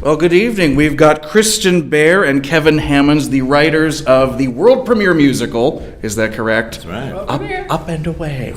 Well, good evening. We've got KRISTIN Bair and Kevin Hammonds, the writers of the world premiere musical. Is that correct? That's right. Up and Away,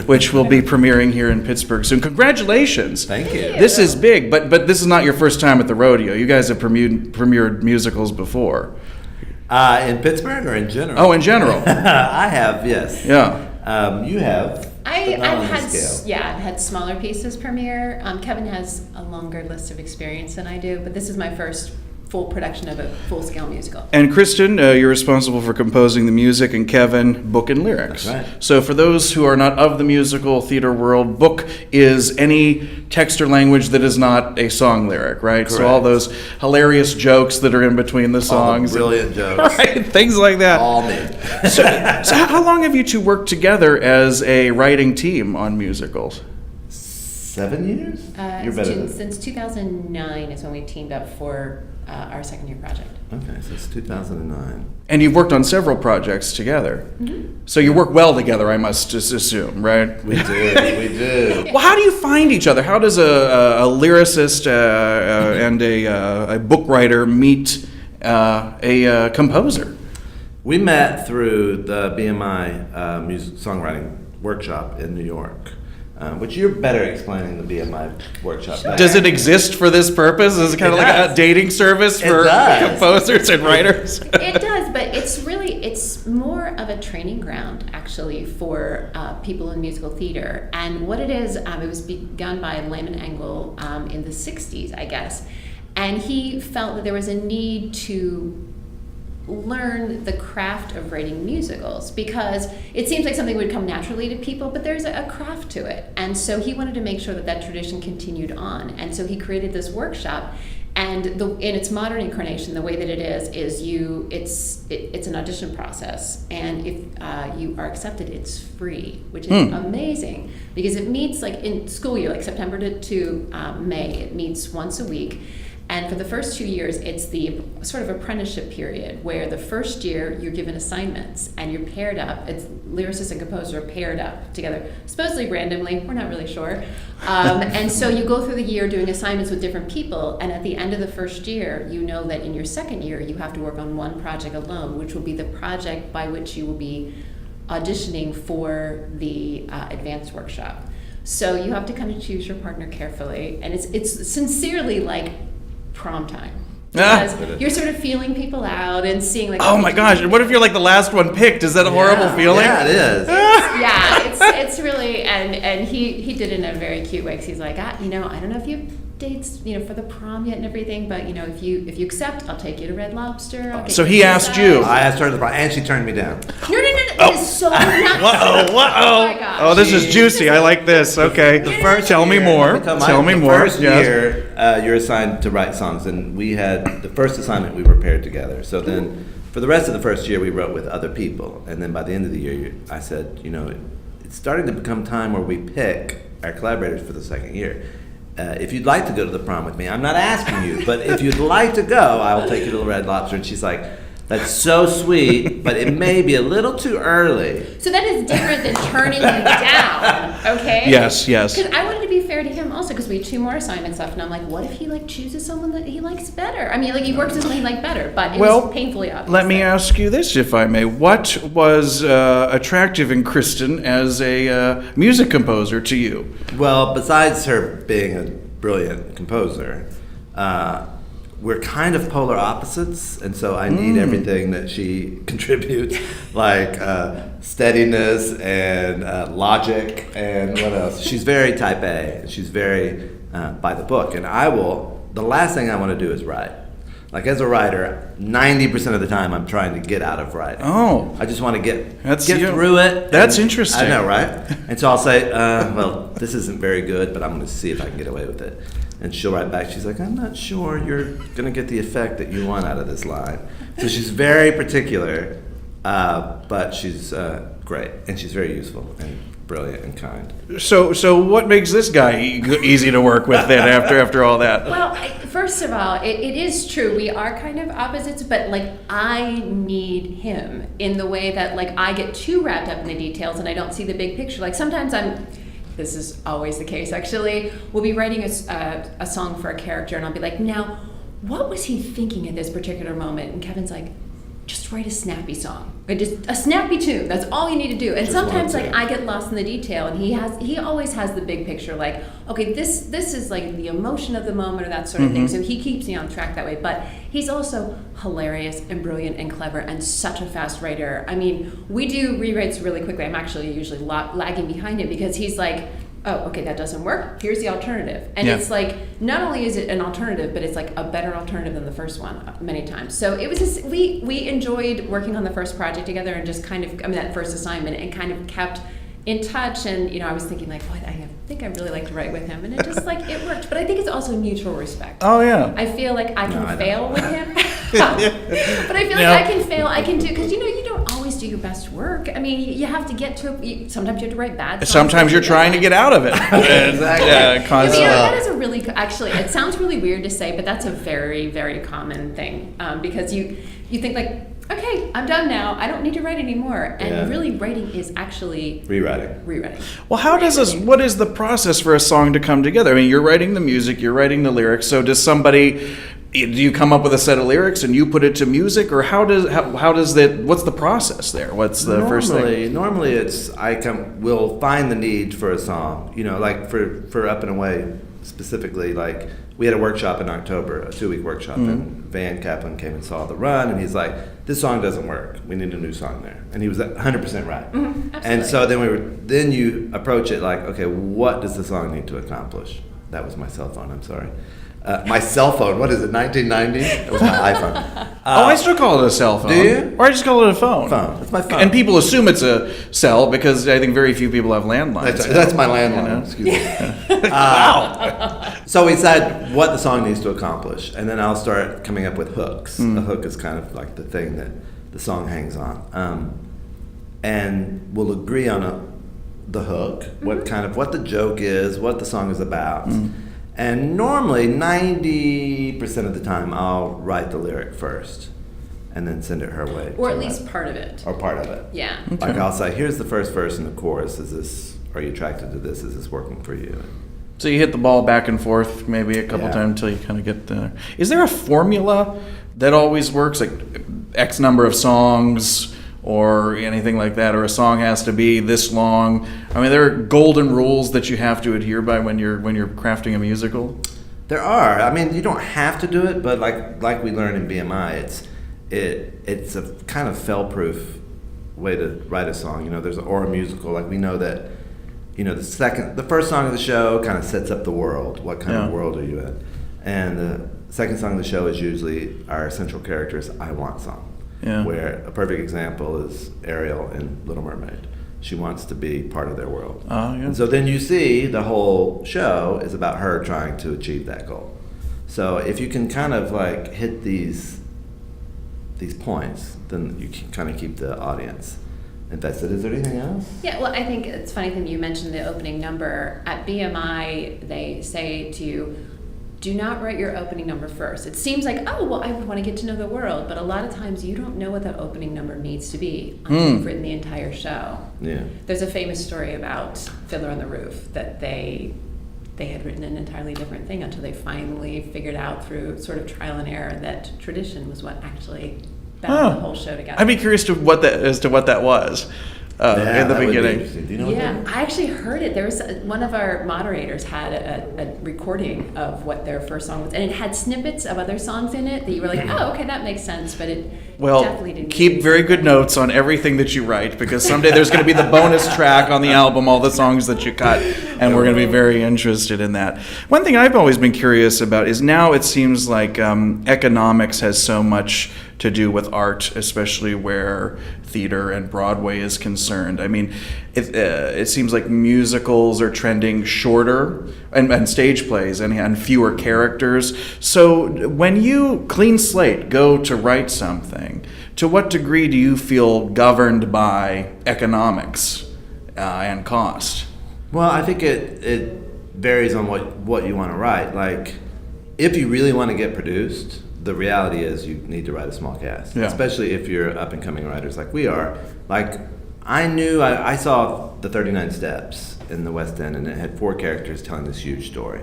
which will be premiering here in Pittsburgh soon. Congratulations. Thank you. This is big, but this is not your first time at the rodeo. You guys have premiered musicals before. In Pittsburgh or in general? Oh, in general. I have, yes. Yeah. You have. I've had scale. I've had smaller pieces premiere. Kevin has a longer list of experience than I do, but this is my first full production of a full-scale musical. And KRISTIN, you're responsible for composing the music, and Kevin, book and lyrics. That's right. So for those who are not of the musical theater world, book is any text or language that is not a song lyric, right? Correct. So all those hilarious jokes that are in between the songs. All the brilliant jokes. Right, things like that. All me. So how long have you two worked together as a writing team on musicals? 7 years? You're better than Since 2009 is when we teamed up for our second year project. Okay, so it's 2009. And you've worked on several projects together. Mm-hmm. So you work well together, I must just assume, right? We do. Well, how do you find each other? How does a lyricist and a book writer meet a composer? We met through the BMI music songwriting workshop in New York. Which you're better explaining the BMI workshop. Sure. Does it exist for this purpose? Is it kind of like a dating service for composers and writers? It does, but it's more of a training ground, actually, for people in musical theater. And what it is, it was begun by Lyman Engel in the 60s, I guess. And he felt that there was a need to learn the craft of writing musicals, because it seems like something would come naturally to people, but there's a craft to it. And so he wanted to make sure that that tradition continued on. And so he created this workshop. And in its modern incarnation, the way that it is it's an audition process. And if you are accepted, it's free, which is amazing, because it meets like in school year, like September to May. It meets once a week. And for the first 2 years, it's the sort of apprenticeship period, where the first year you're given assignments and you're paired up. It's lyricist and composer are paired up together, supposedly randomly. We're not really sure. And so you go through the year doing assignments with different people. And at the end of the first year, you know that in your second year, you have to work on one project alone, which will be the project by which you will be auditioning for the advanced workshop. So you have to kind of choose your partner carefully. And it's sincerely like prom time, because you're sort of feeling people out and seeing like, oh my gosh, and what if you're like the last one picked? Is that a horrible feeling? Yeah, it is. It's really, and he did it in a very cute way, because he's like, I don't know if you have dates, for the prom yet and everything, but if you accept, I'll take you to Red Lobster. So he asked you. I asked her to the prom, and she turned me down. No. It is so not. Uh-oh. Oh my gosh. Oh, this is juicy. I like this. Okay. Tell me more. Tell me more. The first year, you're assigned to write songs, and we had the first assignment we were paired together. So then, for the rest of the first year, we wrote with other people, and then by the end of the year, I said, it's starting to become time where we pick our collaborators for the second year. If you'd like to go to the prom with me, I'm not asking you, but if you'd like to go, I'll take you to the Red Lobster. And she's like, that's so sweet, but it may be a little too early. So that is different than turning you down, okay? Yes. Because I wanted to be fair to him also, because we had 2 more assignments left, and I'm like, what if he chooses someone that he likes better? I mean, he works with someone he liked better, but it was painfully obvious. Let me ask you this, if I may. What was attractive in KRISTIN as a music composer to you? Well, besides her being a brilliant composer, we're kind of polar opposites, and so I need everything that she contributes, like steadiness and logic, and what else? She's very type A. She's very by the book, and the last thing I want to do is write. Like, as a writer, 90% of the time I'm trying to get out of writing. Oh. I just want to get through it. That's interesting. I know, right? And so I'll say, this isn't very good, but I'm going to see if I can get away with it. And she'll write back, she's like, I'm not sure you're going to get the effect that you want out of this line. So she's very particular, but she's great, and she's very useful and brilliant and kind. So what makes this guy easy to work with then after all that? Well, first of all, it is true. We are kind of opposites, but I need him in the way that I get too wrapped up in the details and I don't see the big picture. Sometimes this is always the case actually, we'll be writing a song for a character and I'll be like, now, what was he thinking at this particular moment? And Kevin's like, just write a snappy song, or just a snappy tune. That's all you need to do. And Just sometimes one like tune. I get lost in the detail, and he always has the big picture. Like, okay, this is like the emotion of the moment or that sort of thing. So he keeps me on track that way. But he's also hilarious and brilliant and clever and such a fast writer. I mean, we do rewrites really quickly. I'm actually usually lagging behind him because he's like, oh, okay, that doesn't work. Here's the alternative. And it's like, not only is it an alternative, but it's like a better alternative than the first one many times. So it was just, we enjoyed working on the first project together and just kind of, that first assignment, and kind of kept in touch. And, I was thinking like, boy, I think I really like to write with him. And it just like, it worked. But I think it's also mutual respect. Oh, yeah. I feel like I can fail with him. But I feel like I can fail, I can do, because you don't always do your best work. I mean, you have to get to sometimes you have to write bad songs. Sometimes you're trying to get out of it. Exactly. That is a really, actually, it sounds really weird to say, but that's a very, very common thing. Because you think like, okay, I'm done now. I don't need to write anymore. And really, writing is actually rewriting. Well, what is the process for a song to come together? I mean, you're writing the music, you're writing the lyrics. So do you come up with a set of lyrics and you put it to music, or how does that? What's the process there? What's the first thing? Normally, we'll find the need for a song. Like for Up and Away specifically. Like we had a workshop in October, a 2-week workshop, and Van Kaplan came and saw the run, and he's like, "This song doesn't work. We need a new song there." And he was 100% right. And so then you approach it like, okay, what does the song need to accomplish? That was my cell phone. I'm sorry. My cell phone, what is it, 1990? It was my iPhone. I still call it a cell phone. Do you? Or I just call it a phone. It's my phone. And people assume it's a cell because I think very few people have landlines. That's my landline. Excuse me. Wow. So we decide what the song needs to accomplish, and then I'll start coming up with hooks. A hook is kind of like the thing that the song hangs on. And we'll agree on the hook, what the joke is, what the song is about. And normally, 90% of the time, I'll write the lyric first and then send it her way. Or at least part of it. Or part of it. Yeah. Okay. Like I'll say, here's the first verse and the chorus. Are you attracted to this? Is this working for you? So you hit the ball back and forth maybe a couple times until you kind of get there. Is there a formula that always works, like X number of songs or anything like that, or a song has to be this long? I mean, there are golden rules that you have to adhere by when you're crafting a musical. There are. I mean, you don't have to do it, but like we learned in BMI, it's a kind of fail-proof way to write a song. There's or a musical. Like we know that, the first song of the show kind of sets up the world. What kind of world are you in? And the second song of the show is usually our central character's "I Want" song. Yeah. Where a perfect example is Ariel in Little Mermaid. She wants to be part of their world. Oh, yeah. And so then you see the whole show is about her trying to achieve that goal. So if you can kind of like hit these points, then you can kind of keep the audience invested. Is there anything else? Yeah, well, I think it's funny that you mentioned the opening number. At BMI, they say to do not write your opening number first. It seems like, oh, well, I want to get to know the world, but a lot of times you don't know what that opening number needs to be until you've written the entire show. Yeah. There's a famous story about Fiddler on the Roof that they had written an entirely different thing until they finally figured out through sort of trial and error that tradition was what actually bound the whole show together. I'd be curious as to what that was. In the beginning. Do you know what that is? I actually heard it. There was one of our moderators had a recording of what their first song was, and it had snippets of other songs in it that you were like, oh, okay, that makes sense, but it definitely didn't. Keep very good notes on everything that you write, because someday there's going to be the bonus track on the album, all the songs that you cut, and we're going to be very interested in that. One thing I've always been curious about is now it seems like economics has so much to do with art, especially where theater and Broadway is concerned. I mean, it seems like musicals are trending shorter, and stage plays and fewer characters. So when you, clean slate, go to write something, to what degree do you feel governed by economics and cost? Well, I think it varies on what you want to write. Like, if you really want to get produced, the reality is you need to write a small cast, especially if you're up-and-coming writers like we are. Like, I saw the 39 Steps in the West End, and it had 4 characters telling this huge story.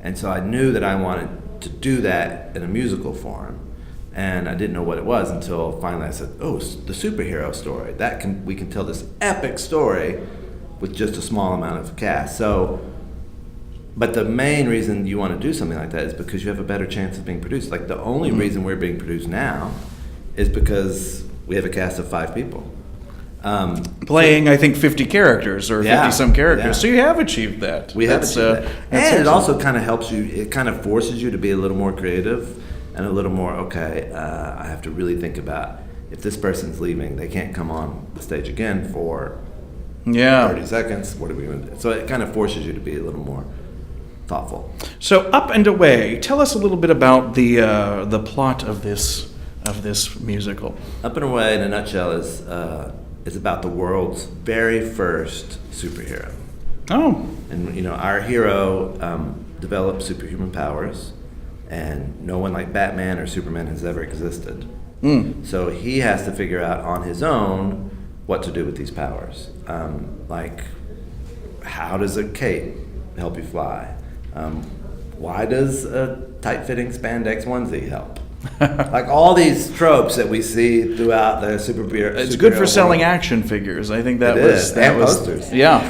And so I knew that I wanted to do that in a musical form. And I didn't know what it was until finally I said, oh, the superhero story. We can tell this epic story with just a small amount of cast. So, but the main reason you want to do something like that is because you have a better chance of being produced. Like, the only reason we're being produced now is because we have a cast of 5 people. Playing, I think, 50 characters or 50-some characters. Yeah. So you have achieved that. We have achieved that. And excellent. it also kind of helps you, it kind of forces you to be a little more creative and a little more, I have to really think about, if this person's leaving, they can't come on the stage again for 30 seconds. What are we going to do? So it kind of forces you to be a little more thoughtful. So Up and Away, tell us a little bit about the plot of this musical. Up and Away, in a nutshell, is about the world's very first superhero. Oh. And our hero developed superhuman powers, and no one like Batman or Superman has ever existed. So he has to figure out on his own what to do with these powers. Like, how does a cape help you fly? Why does a tight-fitting spandex onesie help? Like, all these tropes that we see throughout the superhero. It's good for selling action figures. I think that was posters. Yeah.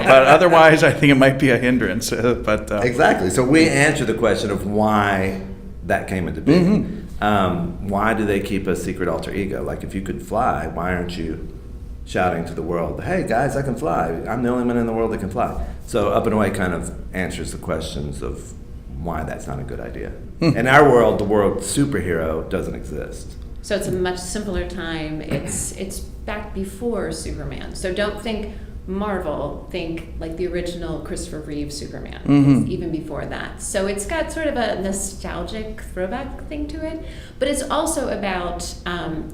But otherwise, I think it might be a hindrance. Exactly. So we answer the question of why that came into being. Why do they keep a secret alter ego? Like, if you could fly, why aren't you shouting to the world, "Hey guys, I can fly. I'm the only one in the world that can fly." So Up and Away kind of answers the questions of why that's not a good idea. In our world, the word superhero doesn't exist. So it's a much simpler time. It's back before Superman. So don't think Marvel, think like the original Christopher Reeve Superman. It's even before that. So it's got sort of a nostalgic throwback thing to it, but it's also about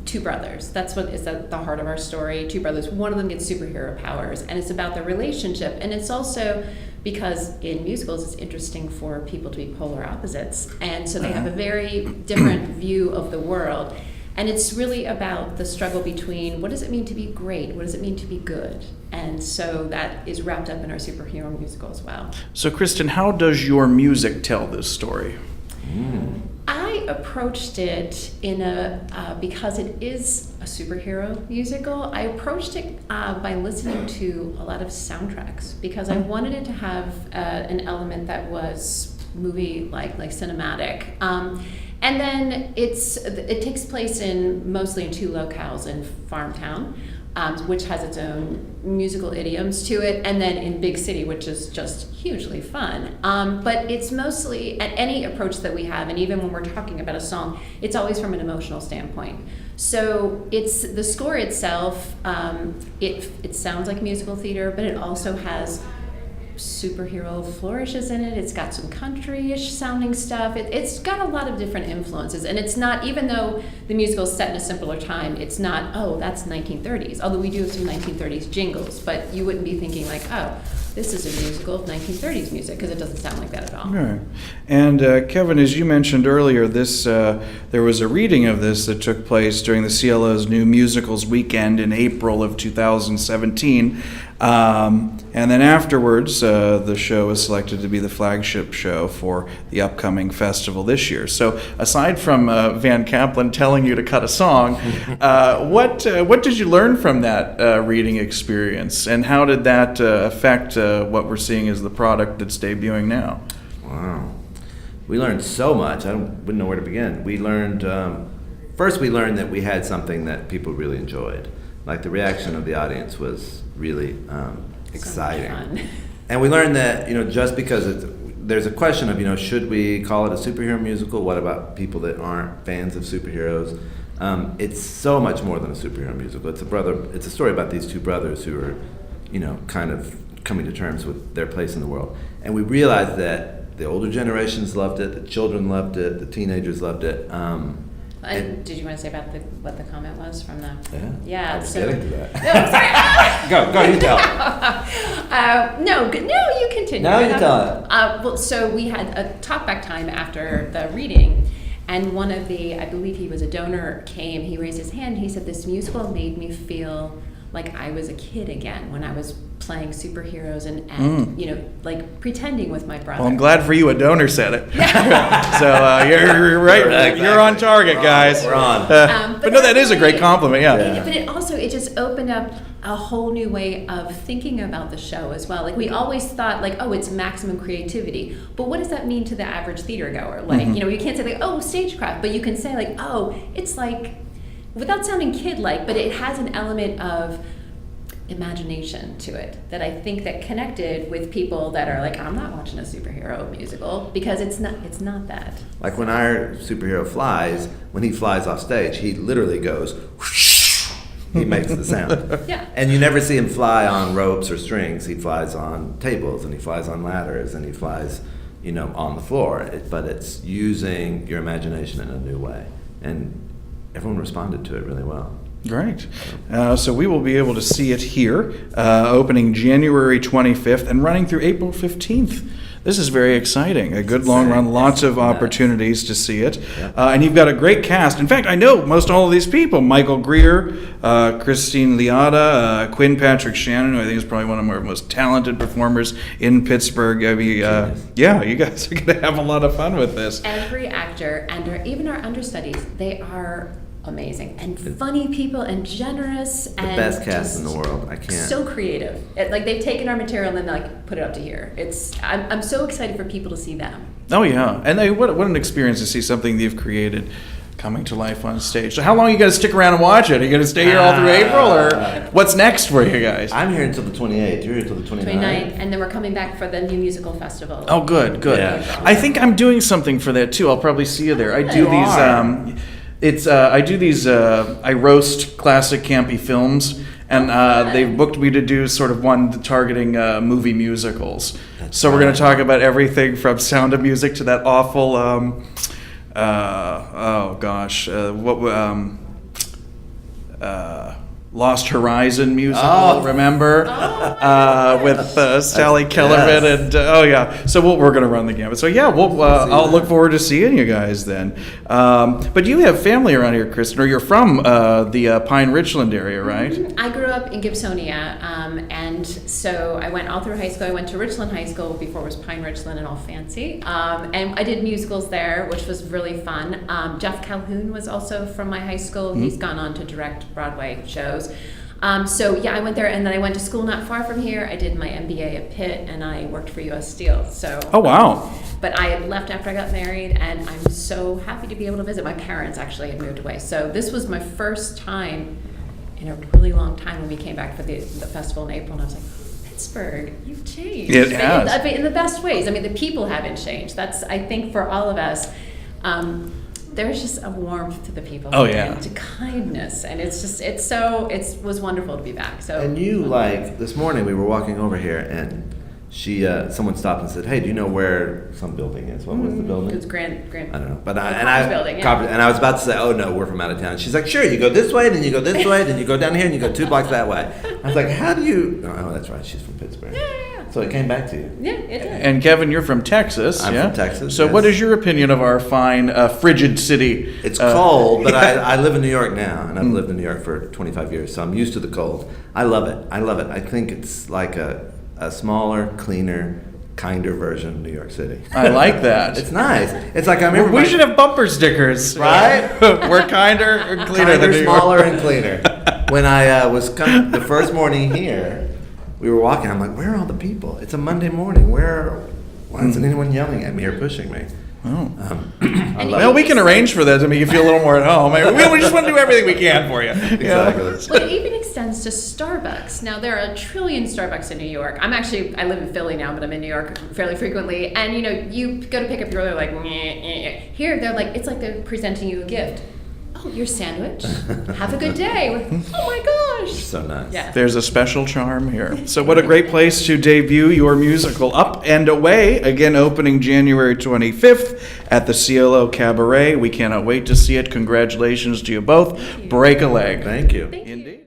2 brothers. That's what is at the heart of our story. 2 brothers. One of them gets superhero powers, and it's about the relationship. And it's also because in musicals it's interesting for people to be polar opposites, and so they have a very different view of the world. And it's really about the struggle between what does it mean to be great, what does it mean to be good, and so that is wrapped up in our superhero musical as well. So KRISTIN, how does your music tell this story? I approached it because it is a superhero musical. I approached it by listening to a lot of soundtracks because I wanted it to have an element that was movie-like, like cinematic. And then it takes place mostly in 2 locales, in Farmtown, which has its own musical idioms to it, and then in Big City, which is just hugely fun. But it's mostly, at any approach that we have, and even when we're talking about a song, it's always from an emotional standpoint. So it's the score itself, it sounds like musical theater, but it also has superhero flourishes in it. It's got some country-ish sounding stuff. It's got a lot of different influences, and it's not, even though the musical is set in a simpler time, it's not, oh, that's 1930s, although we do have some 1930s jingles, but you wouldn't be thinking like, oh, this is a musical of 1930s music, because it doesn't sound like that at all. Right. And Kevin, as you mentioned earlier, there was a reading of this that took place during the CLO's New Musicals Weekend in April of 2017. And then afterwards, the show was selected to be the flagship show for the upcoming festival this year. So aside from Van Kaplan telling you to cut a song, what did you learn from that reading experience? And how did that affect what we're seeing as the product that's debuting now? Wow. We learned so much. Wouldn't know where to begin. We learned, first we learned that we had something that people really enjoyed. Like, the reaction of the audience was really exciting. So much fun. And we learned that, just because there's a question of, should we call it a superhero musical? What about people that aren't fans of superheroes? It's so much more than a superhero musical. It's a story about these 2 brothers who are, kind of coming to terms with their place in the world. And we realized that the older generations loved it, the children loved it, the teenagers loved it. And did you want to say about what the comment was from the? Yeah. I was so, getting to that. No, sorry. Go, you tell. No, you continue. Now you tell it. Well, so we had a talkback time after the reading, and one of I believe he was a donor, came. He raised his hand. He said, "This musical made me feel like I was a kid again when I was playing superheroes and you know, like pretending with my brother. Well, I'm glad for you a donor said it. So you're right. Exactly. You're on target, guys. We're on. But no, that is a great compliment. Yeah. But it just opened up a whole new way of thinking about the show as well. Like we always thought like, oh, it's maximum creativity. But what does that mean to the average theater goer? Like, you know, you can't say like, oh, stagecraft, but you can say like, oh, it's like, without sounding kid-like, but it has an element of imagination to it that I think that connected with people that are like, I'm not watching a superhero musical, because it's not that. Like when our superhero flies, when he flies off stage, he literally goes whoosh. He makes the sound. Yeah. And you never see him fly on ropes or strings. He flies on tables, and he flies on ladders, and he flies, you know, on the floor. But it's using your imagination in a new way. And everyone responded to it really well. Great. So we will be able to see it here, opening January 25th and running through April 15th. This is very exciting. A good long run, lots of opportunities to see it. And you've got a great cast. In fact, I know most all of these people. Michael Greer, Christine Liotta, Quinn Patrick Shannon, who I think is probably one of our most talented performers in Pittsburgh. I mean, yeah, you guys are going to have a lot of fun with this. Every actor and even our understudies, they are amazing and funny people and generous The and best cast in the world. I can't. So creative. Like they've taken our material and then like put it up to here. I'm so excited for people to see them. Oh yeah, and what an experience to see something you've created coming to life on stage. So how long are you going to stick around and watch it? Are you going to stay here all through April, or what's next for you guys? I'm here until the 28th. You're here until the 29th. 29th, and then we're coming back for the new musical festival. Oh, good. Yeah. I think I'm doing something for that too. I'll probably see you there. I do these. I roast classic campy films, and they've booked me to do sort of one targeting movie musicals. So we're going to talk about everything from Sound of Music to that awful, Lost Horizon musical, remember? With Sally Kellerman and So we're going to run the gamut. So I'll look forward to seeing you guys then. But you have family around here, Kristen, or you're from the Pine Richland area, right? Mm-hmm. I grew up in Gibsonia, and so I went all through high school. I went to Richland High School before it was Pine Richland and all fancy, and I did musicals there, which was really fun. Jeff Calhoun was also from my high school. Mm-hmm. He's gone on to direct Broadway shows. I went there, and then I went to school not far from here. I did my MBA at Pitt, and I worked for U.S. Steel. So. Oh wow! But I had left after I got married, and I'm so happy to be able to visit. My parents actually had moved away, so this was my first time in a really long time when we came back for the festival in April, and I was like, Pittsburgh, you've changed. It has. In the best ways. I mean, the people haven't changed. That's, I think, for all of us. There's just a warmth to the people. Oh, yeah. And to kindness, and it was wonderful to be back. So. And you, like, this morning we were walking over here, and someone stopped and said, "Hey, do you know where some building is? What was the building?" It's Grant. I don't know, but building, yeah. and I was about to say, "Oh no, we're from out of town." She's like, "Sure, you go this way, then you go this way, then you go down here, and you go 2 blocks that way." I was like, "How do you?" Oh, that's right, she's from Pittsburgh. Yeah. So it came back to you. Yeah, it did. And Kevin, you're from Texas. I'm from Texas. So yes. what is your opinion of our fine, frigid city? It's cold, but I live in New York now, and I've lived in New York for 25 years, so I'm used to the cold. I love it. I think it's like a smaller, cleaner, kinder version of New York City. I like that. It's nice. It's like I remember we should have bumper stickers, right? We're kinder or cleaner than New York. Smaller and cleaner. When I was coming the first morning here, we were walking. I'm like, where are all the people? It's a Monday morning. Why isn't anyone yelling at me or pushing me? Well, we can arrange for that to make you feel a little more at home. We just want to do everything we can for you. Exactly. Well, it even extends to Starbucks. Now, there are a trillion Starbucks in New York. I live in Philly now, but I'm in New York fairly frequently. And, you go to pick up your order, like, here, they're like, it's like they're presenting you a gift. Oh, your sandwich. Have a good day. Oh my gosh. So nice. Yeah. There's a special charm here. So what a great place to debut your musical, Up and Away, again opening January 25th at the CLO Cabaret. We cannot wait to see it. Congratulations to you both. Thank you. Break a leg. Thank you. Thank you. Indeed.